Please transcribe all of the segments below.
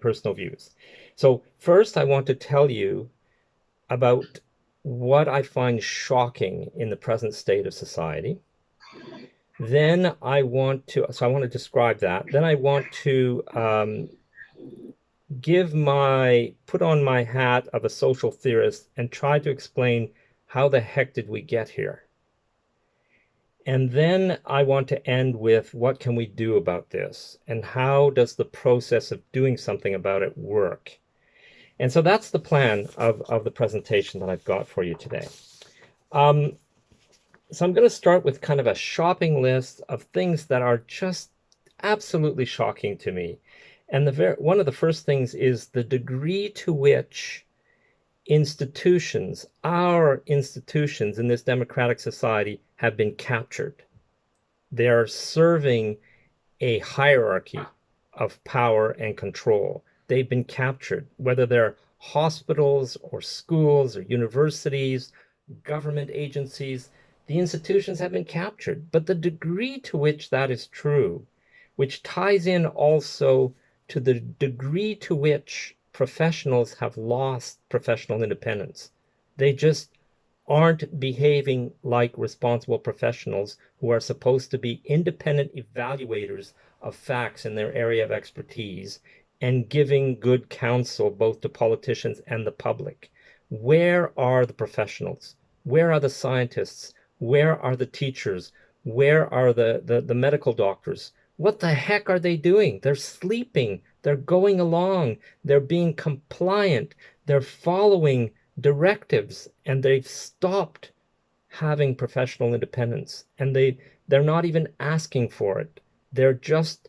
personal views. So first, I want to tell you about what I find shocking in the present state of society. Then I want to, so I want to describe that. Then I want to put on my hat of a social theorist and try to explain how the heck did we get here? And then I want to end with what can we do about this? And how does the process of doing something about it work? And so that's the plan of the presentation that I've got for you today. So I'm going to start with kind of a shopping list of things that are just absolutely shocking to me. And one of the first things is the degree to which our institutions in this democratic society have been captured. They are serving a hierarchy of power and control. They've been captured, whether they're hospitals or schools or universities, government agencies, the institutions have been captured. But the degree to which that is true, which ties in also to the degree to which professionals have lost professional independence. They just aren't behaving like responsible professionals who are supposed to be independent evaluators of facts in their area of expertise and giving good counsel both to politicians and the public. Where are the professionals? Where are the scientists? Where are the teachers? Where are the medical doctors? What the heck are they doing? They're sleeping. They're going along. They're being compliant. They're following directives, and they've stopped having professional independence, and they're not even asking for it. They're just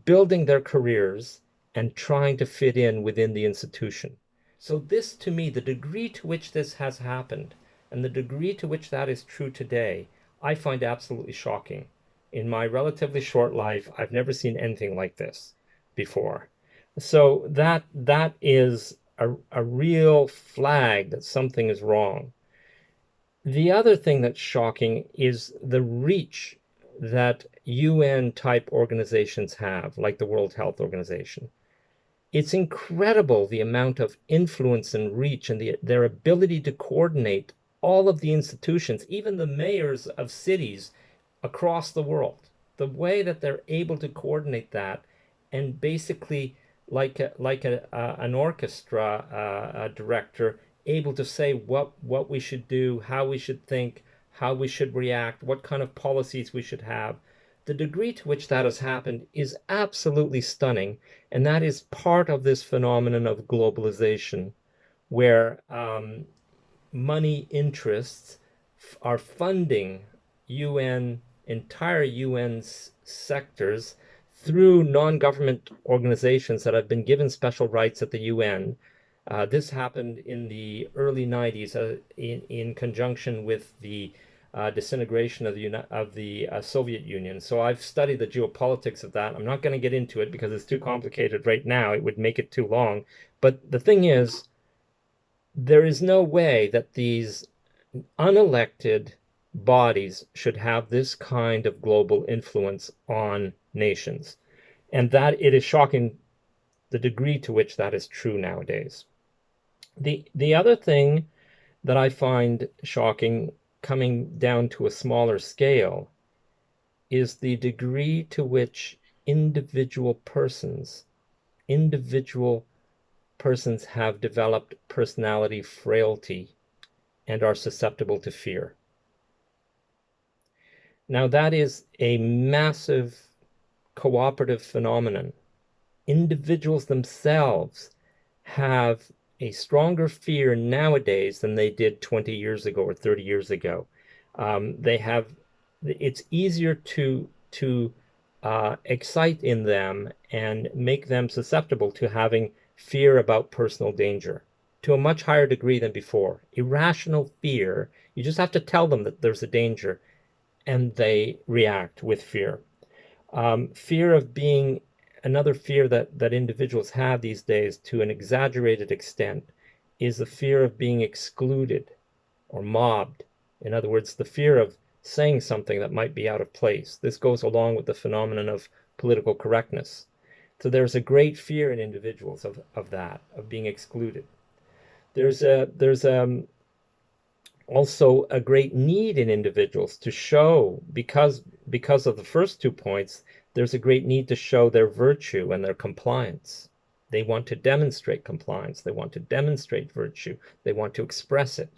building their careers and trying to fit in within the institution. So this, to me, the degree to which this has happened and the degree to which that is true today, I find absolutely shocking. In my relatively short life, I've never seen anything like this before. So that is a real flag that something is wrong. The other thing that's shocking is the reach that UN type organizations have, like the World Health Organization. It's incredible the amount of influence and reach and their ability to coordinate all of the institutions, even the mayors of cities across the world. The way that they're able to coordinate that and basically an orchestra director able to say what we should do, how we should think, how we should react, what kind of policies we should have. The degree to which that has happened is absolutely stunning, and that is part of this phenomenon of globalization, where money interests are funding entire UN sectors through non-government organizations that have been given special rights at the UN. This happened in the early 90s in conjunction with the disintegration of the Soviet Union. So I've studied the geopolitics of that. I'm not going to get into it because it's too complicated right now. It would make it too long. But the thing is, there is no way that these unelected bodies should have this kind of global influence on nations. And that it is shocking the degree to which that is true nowadays. The other thing that I find shocking, coming down to a smaller scale, is the degree to which individual persons have developed personality frailty and are susceptible to fear. Now, that is a massive cooperative phenomenon. Individuals themselves have a stronger fear nowadays than they did 20 years ago or 30 years ago. It's easier to excite in them and make them susceptible to having fear about personal danger to a much higher degree than before. Irrational fear, you just have to tell them that there's a danger, and they react with fear. Fear of being Another fear that individuals have these days to an exaggerated extent is the fear of being excluded or mobbed. In other words, the fear of saying something that might be out of place. This goes along with the phenomenon of political correctness. So there's a great fear in individuals of that, of being excluded. There's also a great need in individuals to show, because of the first 2 points, there's a great need to show their virtue and their compliance. They want to demonstrate compliance, they want to demonstrate virtue, they want to express it.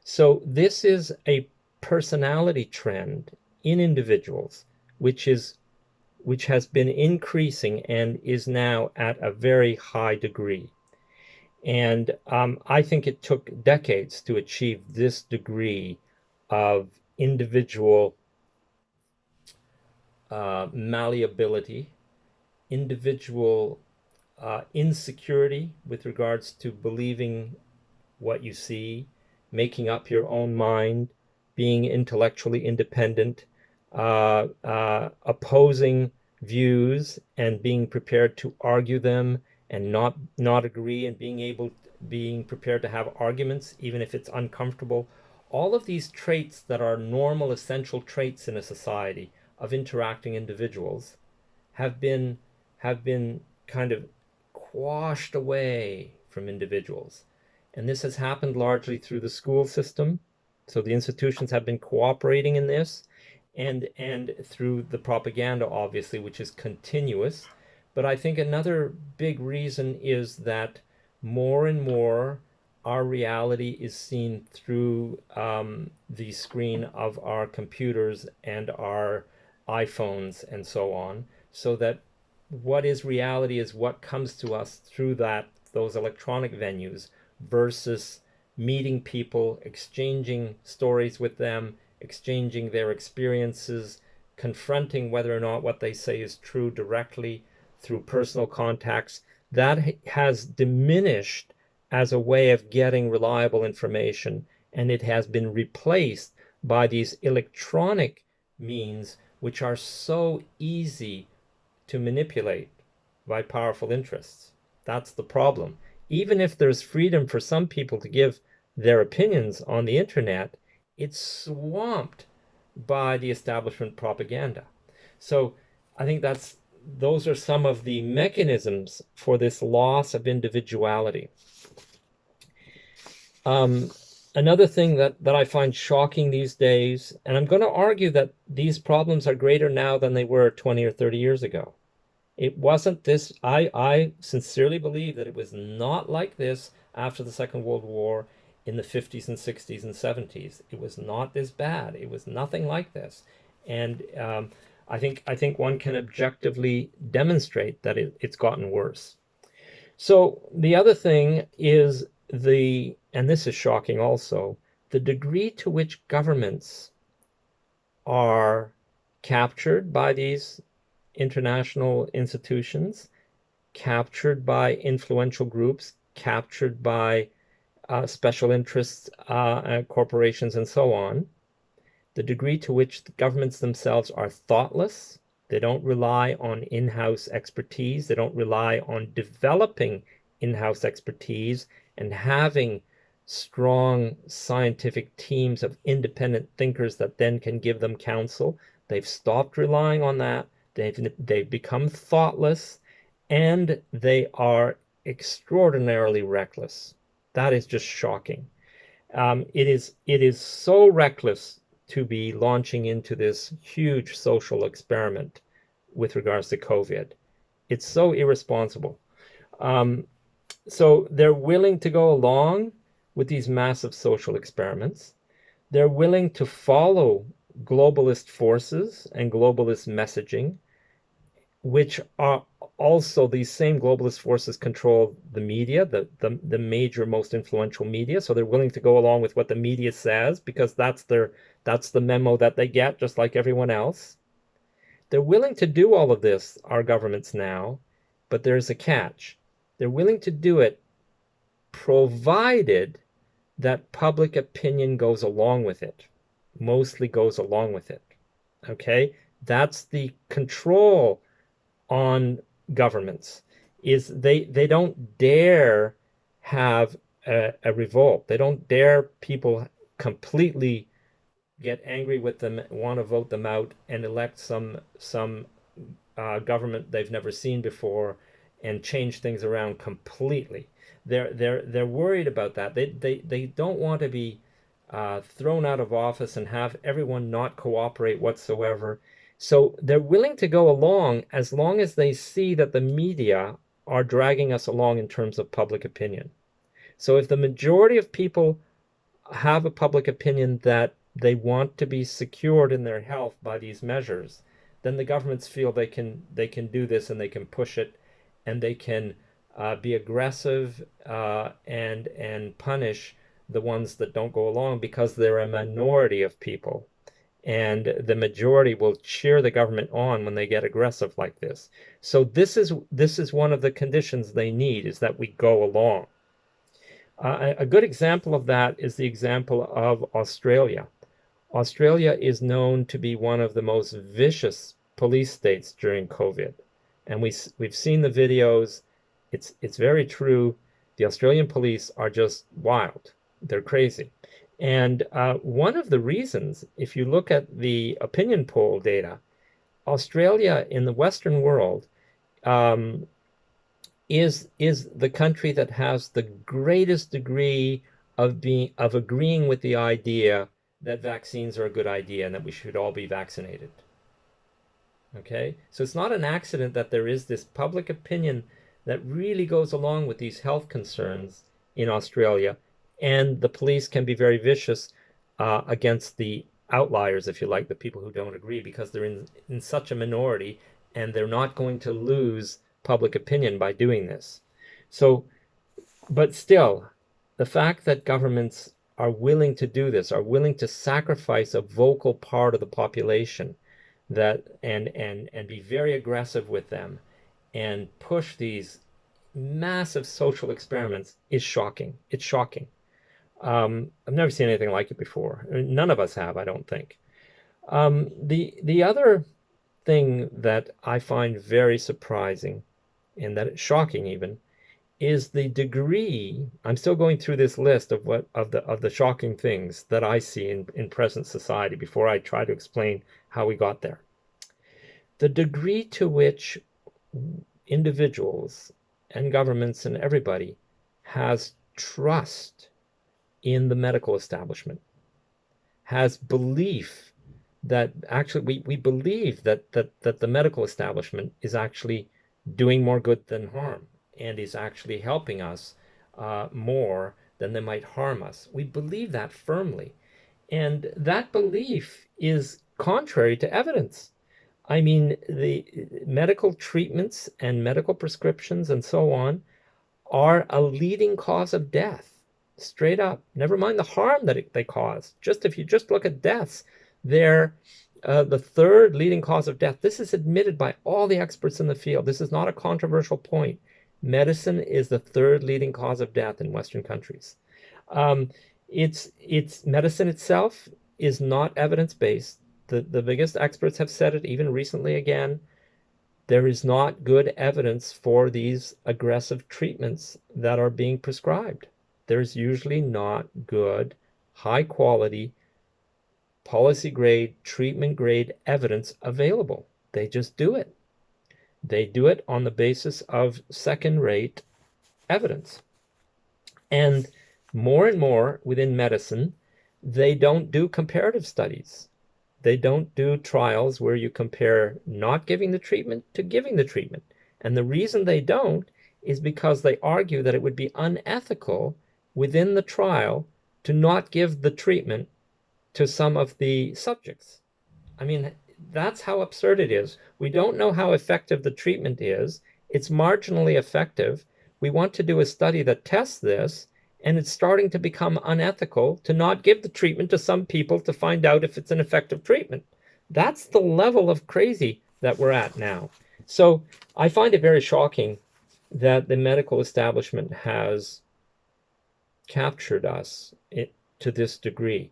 So this is a personality trend in individuals which has been increasing and is now at a very high degree. And I think it took decades to achieve this degree of individual malleability, individual insecurity with regards to believing what you see, making up your own mind, being intellectually independent, opposing views and being prepared to argue them and not agree, and being prepared to have arguments even if it's uncomfortable. All of these traits that are normal, essential traits in a society of interacting individuals have been have been kind of quashed away from individuals. And this has happened largely through the school system. So the institutions have been cooperating in this, and through the propaganda, obviously, which is continuous. But I think another big reason is that more and more our reality is seen through the screen of our computers and our iPhones and so on, so that what is reality is what comes to us through those electronic venues versus meeting people, exchanging stories with them, exchanging their experiences, confronting whether or not what they say is true directly through personal contacts. That has diminished as a way of getting reliable information, and it has been replaced by these electronic means, which are so easy to manipulate by powerful interests. That's the problem. Even if there's freedom for some people to give their opinions on the internet, it's swamped by the establishment propaganda. So I think those are some of the mechanisms for this loss of individuality. Another thing that I find shocking these days, and I'm going to argue that these problems are greater now than they were 20 or 30 years ago. It wasn't this, I sincerely believe that it was not like this after the Second World War in the 50s and 60s and 70s. It was not this bad. It was nothing like this. And I think one can objectively demonstrate that it's gotten worse. So the other thing is and this is shocking also, the degree to which governments are captured by these international institutions, captured by influential groups, captured by special interests, corporations, and so on. The degree to which the governments themselves are thoughtless. They don't rely on in-house expertise. They don't rely on developing in-house expertise and having strong scientific teams of independent thinkers that then can give them counsel. They've stopped relying on that. They've become thoughtless, and they are extraordinarily reckless. That is just shocking. It is so reckless to be launching into this huge social experiment with regards to COVID. It's so irresponsible. So they're willing to go along with these massive social experiments. They're willing to follow globalist forces and globalist messaging, which are also, these same globalist forces control the media, the major, most influential media. So they're willing to go along with what the media says because that's the memo that they get, just like everyone else. They're willing to do all of this, our governments now, but there's a catch. They're willing to do it provided that public opinion goes along with it, mostly goes along with it. Okay? That's the control on governments, is they don't dare have a revolt. They don't dare people completely get angry with them, want to vote them out and elect some government they've never seen before, and change things around completely. They're worried about that. They don't want to be thrown out of office and have everyone not cooperate whatsoever. So they're willing to go along as long as they see that the media are dragging us along in terms of public opinion. So if the majority of people have a public opinion that they want to be secured in their health by these measures, then the governments feel they can do this and they can push it, and they can be aggressive and punish the ones that don't go along because they're a minority of people, and the majority will cheer the government on when they get aggressive like this. So this is one of the conditions they need, is that we go along. A good example of that is the example of Australia. Australia is known to be one of the most vicious police states during COVID. And we've seen the videos. It's very true. The Australian police are just wild. They're crazy. And one of the reasons, if you look at the opinion poll data, Australia in the Western world is the country that has the greatest degree of agreeing with the idea that vaccines are a good idea and that we should all be vaccinated. Okay, so it's not an accident that there is this public opinion that really goes along with these health concerns in Australia, and the police can be very vicious against the outliers, if you like, the people who don't agree, because they're in such a minority, and they're not going to lose public opinion by doing this. So, but still, the fact that governments are willing to do this, are willing to sacrifice a vocal part of the population, that and be very aggressive with them and push these massive social experiments, is shocking. It's shocking. I've never seen anything like it before. None of us have, I don't think. The other thing that I find very surprising, and that it's shocking even, is the degree. I'm still going through this list of the shocking things that I see in present society before I try to explain how we got there. The degree to which individuals and governments and everybody has trust in the medical establishment, has belief that actually we believe that the medical establishment is actually doing more good than harm, and is actually helping us more than they might harm us. We believe that firmly. And that belief is contrary to evidence. I mean, the medical treatments and medical prescriptions and so on are a leading cause of death, straight up. Never mind the harm that they cause. If you just look at deaths, they're the third leading cause of death. This is admitted by all the experts in the field. This is not a controversial point. Medicine is the third leading cause of death in Western countries. It's medicine itself is not evidence-based. The biggest experts have said it, even recently again. There is not good evidence for these aggressive treatments that are being prescribed. There's usually not good, high quality, policy grade, treatment grade evidence available. They just do it. They do it on the basis of second-rate evidence. And more within medicine, they don't do comparative studies. They don't do trials where you compare not giving the treatment to giving the treatment. And the reason they don't is because they argue that it would be unethical within the trial to not give the treatment to some of the subjects. I mean, that's how absurd it is. We don't know how effective the treatment is. It's marginally effective. We want to do a study that tests this, and it's starting to become unethical to not give the treatment to some people to find out if it's an effective treatment. That's the level of crazy that we're at now. So I find it very shocking that the medical establishment has captured us to this degree.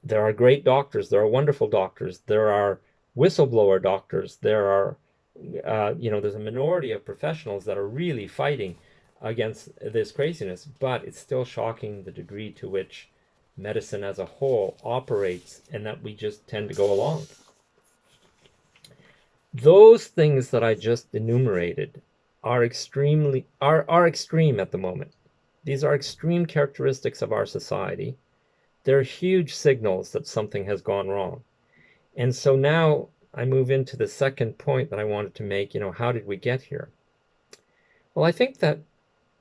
There are great doctors. There are wonderful doctors. There are whistleblower doctors. There are, there's a minority of professionals that are really fighting against this craziness, but it's still shocking the degree to which medicine as a whole operates, and that we just tend to go along. Those things that I just enumerated are extreme at the moment. These are extreme characteristics of our society. They're huge signals that something has gone wrong. And so now I move into the second point that I wanted to make. How did we get here? Well, I think that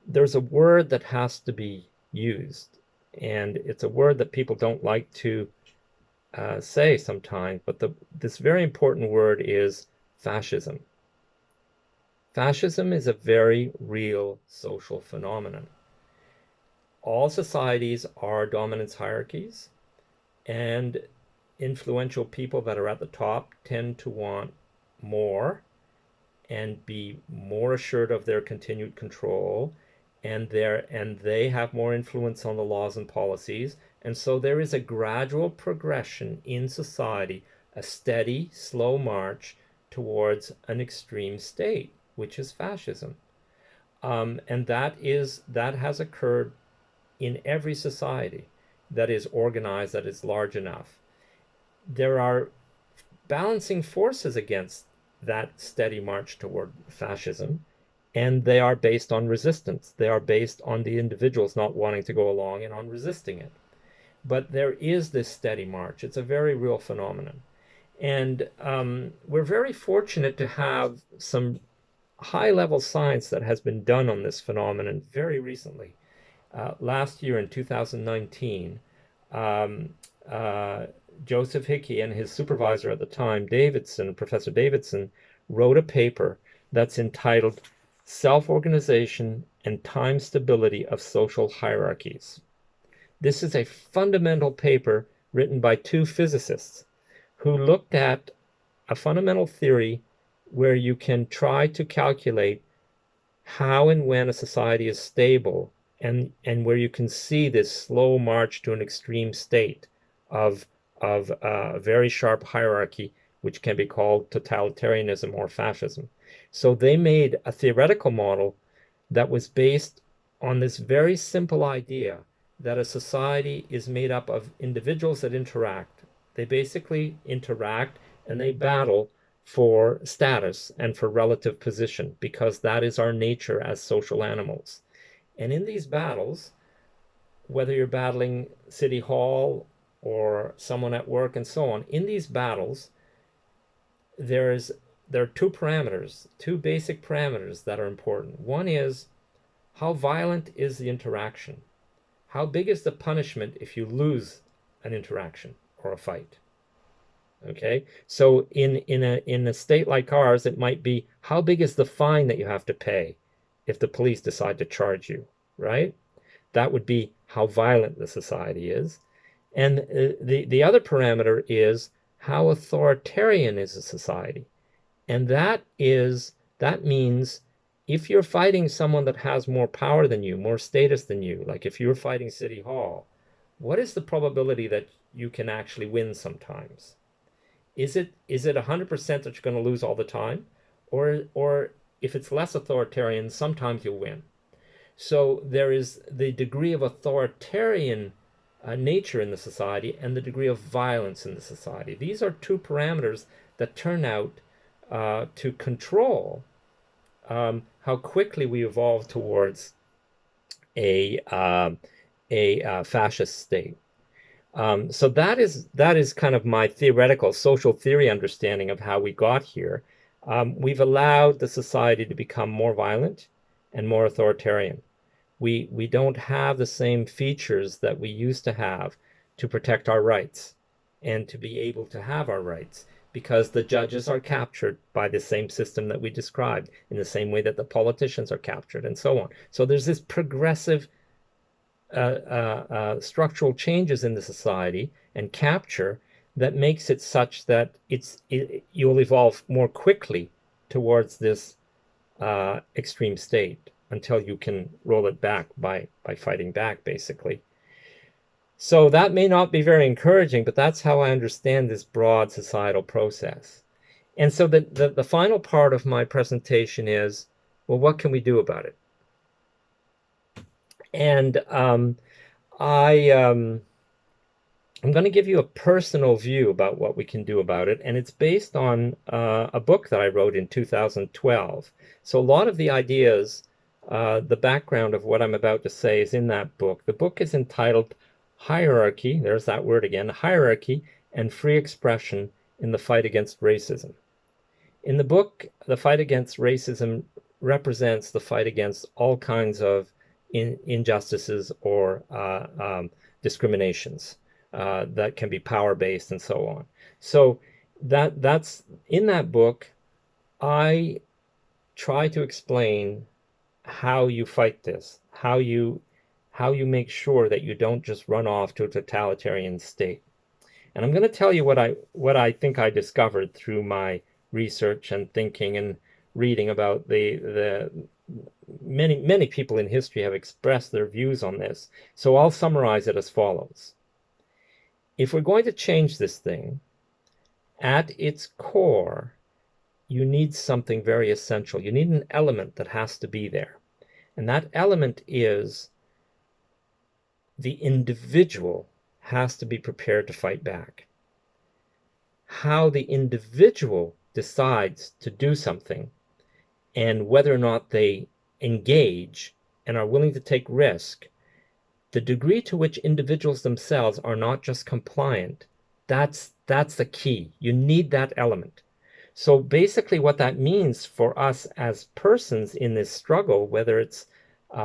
there's a word that has to be used, and it's a word that people don't like to say sometimes, but this very important word is fascism. Fascism is a very real social phenomenon. All societies are dominance hierarchies, and influential people that are at the top tend to want more and be more assured of their continued control, and they have more influence on the laws and policies. And so there is a gradual progression in society, a steady, slow march towards an extreme state, which is fascism. And that has occurred in every society that is organized, that is large enough. There are balancing forces against that steady march toward fascism, and they are based on resistance. They are based on the individuals not wanting to go along and on resisting it. But there is this steady march. It's a very real phenomenon. And we're very fortunate to have some high level science that has been done on this phenomenon very recently. Last year in 2019, um, uh, Joseph Hickey and his supervisor at the time, Professor Davidson, wrote a paper that's entitled Self-Organization and Time Stability of Social Hierarchies. This is a fundamental paper written by two physicists who looked at a fundamental theory where you can try to calculate how and when a society is stable, and where you can see this slow march to an extreme state of a very sharp hierarchy, which can be called totalitarianism or fascism. So they made a theoretical model that was based on this very simple idea that a society is made up of individuals that interact. They basically interact and they battle for status and for relative position, because that is our nature as social animals. And in these battles, whether you're battling City Hall or someone at work and so on, in these battles, there are two parameters, two basic parameters that are important. One is, how violent is the interaction? How big is the punishment if you lose an interaction or a fight? Okay, so in a state like ours, it might be, how big is the fine that you have to pay if the police decide to charge you, right? That would be how violent the society is. And the other parameter is, how authoritarian is a society? And that means, if you're fighting someone that has more power than you, more status than you, like if you're fighting City Hall, what is the probability that you can actually win sometimes? Is it 100% that you're going to lose all the time? Or if it's less authoritarian, sometimes you'll win. So there is the degree of authoritarian nature in the society and the degree of violence in the society. These are two parameters that turn out to control how quickly we evolve towards a fascist state. So that is kind of my theoretical social theory understanding of how we got here. We've allowed the society to become more violent and more authoritarian. We don't have the same features that we used to have to protect our rights and to be able to have our rights, because the judges are captured by the same system that we described, in the same way that the politicians are captured, and so on. So there's this progressive structural changes in the society and capture that makes it such that you'll evolve more quickly towards this extreme state until you can roll it back by fighting back, basically. So that may not be very encouraging, but that's how I understand this broad societal process. And so the final part of my presentation is, well, what can we do about it? And I I'm going to give you a personal view about what we can do about it, and it's based on a book that I wrote in 2012. So a lot of the ideas, the background of what I'm about to say is in that book. The book is entitled Hierarchy, there's that word again, Hierarchy and Free Expression in the Fight Against Racism. In the book, the fight against racism represents the fight against all kinds of injustices or discriminations that can be power-based and so on. So that's in that book. I try to explain how you fight this, how you make sure that you don't just run off to a totalitarian state. And I'm going to tell you what I think I discovered through my research and thinking and reading about the many people in history have expressed their views on this. So I'll summarize it as follows. If we're going to change this thing, at its core, you need something very essential. You need an element that has to be there. And that element is the individual has to be prepared to fight back. How the individual decides to do something and whether or not they engage and are willing to take risk, the degree to which individuals themselves are not just compliant, that's the key. You need that element. So basically what that means for us as persons in this struggle, whether it's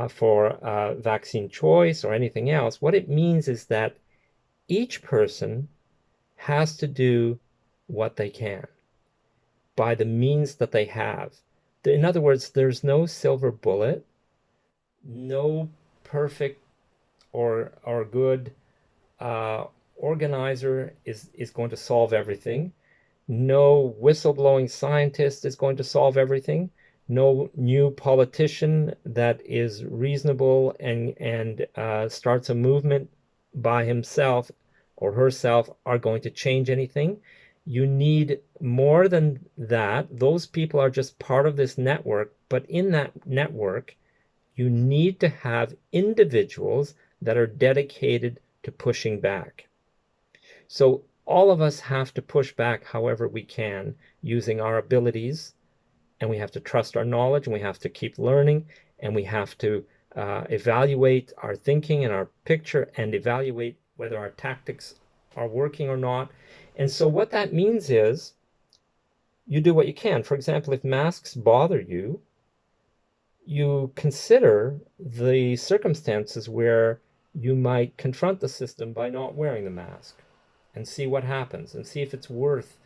for vaccine choice or anything else, what it means is that each person has to do what they can by the means that they have. In other words, there's no silver bullet, no perfect or good organizer is going to solve everything. No whistleblowing scientist is going to solve everything. No new politician that is reasonable and starts a movement by himself or herself are going to change anything. You need more than that. Those people are just part of this network, but in that network, you need to have individuals that are dedicated to pushing back. So all of us have to push back however we can using our abilities, and we have to trust our knowledge, and we have to keep learning, and we have to evaluate our thinking and our picture and evaluate whether our tactics are working or not. And so what that means is you do what you can. For example, if masks bother you, you consider the circumstances where you might confront the system by not wearing the mask and see what happens and see if it's worth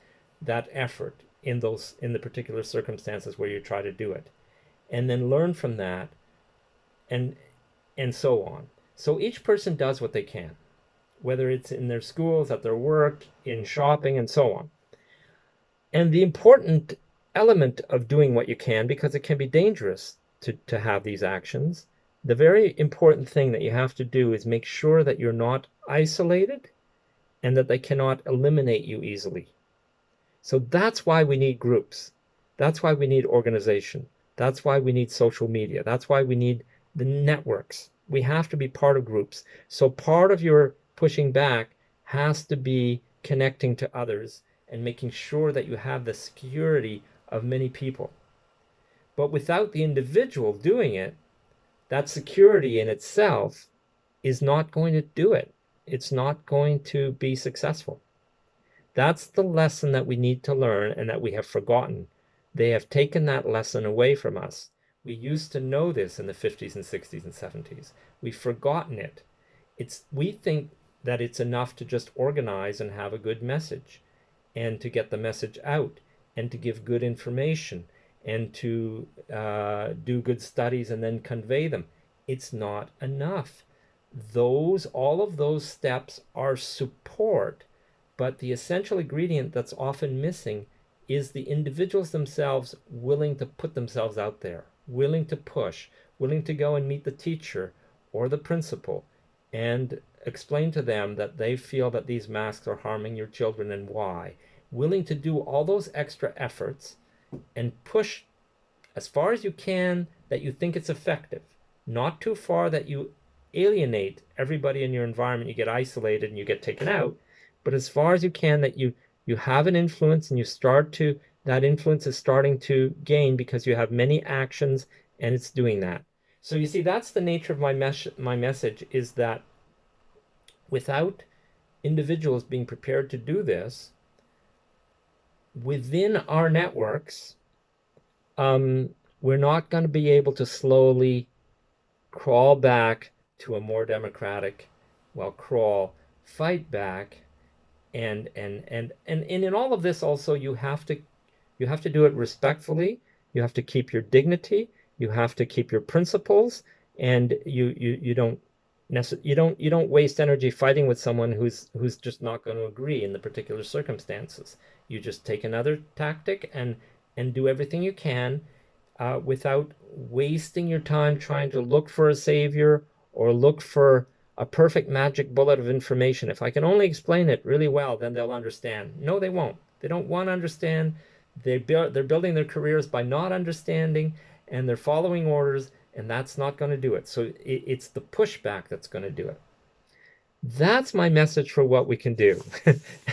that effort in the particular circumstances where you try to do it, and then learn from that and so on. So each person does what they can, whether it's in their schools, at their work, in shopping, and so on. And the important element of doing what you can, because it can be dangerous to have these actions, the very important thing that you have to do is make sure that you're not isolated and that they cannot eliminate you easily. So that's why we need groups. That's why we need organization. That's why we need social media. That's why we need the networks. We have to be part of groups. So part of your pushing back has to be connecting to others and making sure that you have the security of many people. But without the individual doing it, that security in itself is not going to do it. It's not going to be successful. That's the lesson that we need to learn and that we have forgotten. They have taken that lesson away from us. We used to know this in the 50s and 60s and 70s. We've forgotten it. We think that it's enough to just organize and have a good message and to get the message out and to give good information and to do good studies and then convey them. It's not enough. All of those steps are support, but the essential ingredient that's often missing is the individuals themselves willing to put themselves out there, willing to push, willing to go and meet the teacher or the principal and explain to them that they feel that these masks are harming your children and why. Willing to do all those extra efforts and push as far as you can that you think it's effective, not too far that you alienate everybody in your environment, you get isolated and you get taken out. But as far as you can, that you have an influence, and you start to, that influence is starting to gain because you have many actions and it's doing that. So you see, that's the nature of my message, is that without individuals being prepared to do this within our networks, we're not going to be able to slowly crawl back to a more democratic, fight back. And in all of this also, you have to do it respectfully. You have to keep your dignity. You have to keep your principles, and you don't waste energy fighting with someone who's just not going to agree in the particular circumstances. You just take another tactic and do everything you can, without wasting your time trying to look for a savior or look for a perfect magic bullet of information. If I can only explain it really well, then they'll understand. No, they won't. They don't want to understand. They're building their careers by not understanding, and they're following orders, and that's not going to do it. So it's the pushback that's going to do it. That's my message for what we can do.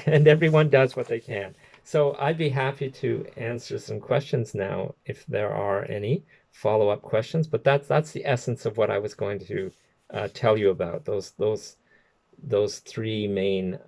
And everyone does what they can. So I'd be happy to answer some questions now if there are any follow-up questions. But that's the essence of what I was going to tell you about, those three main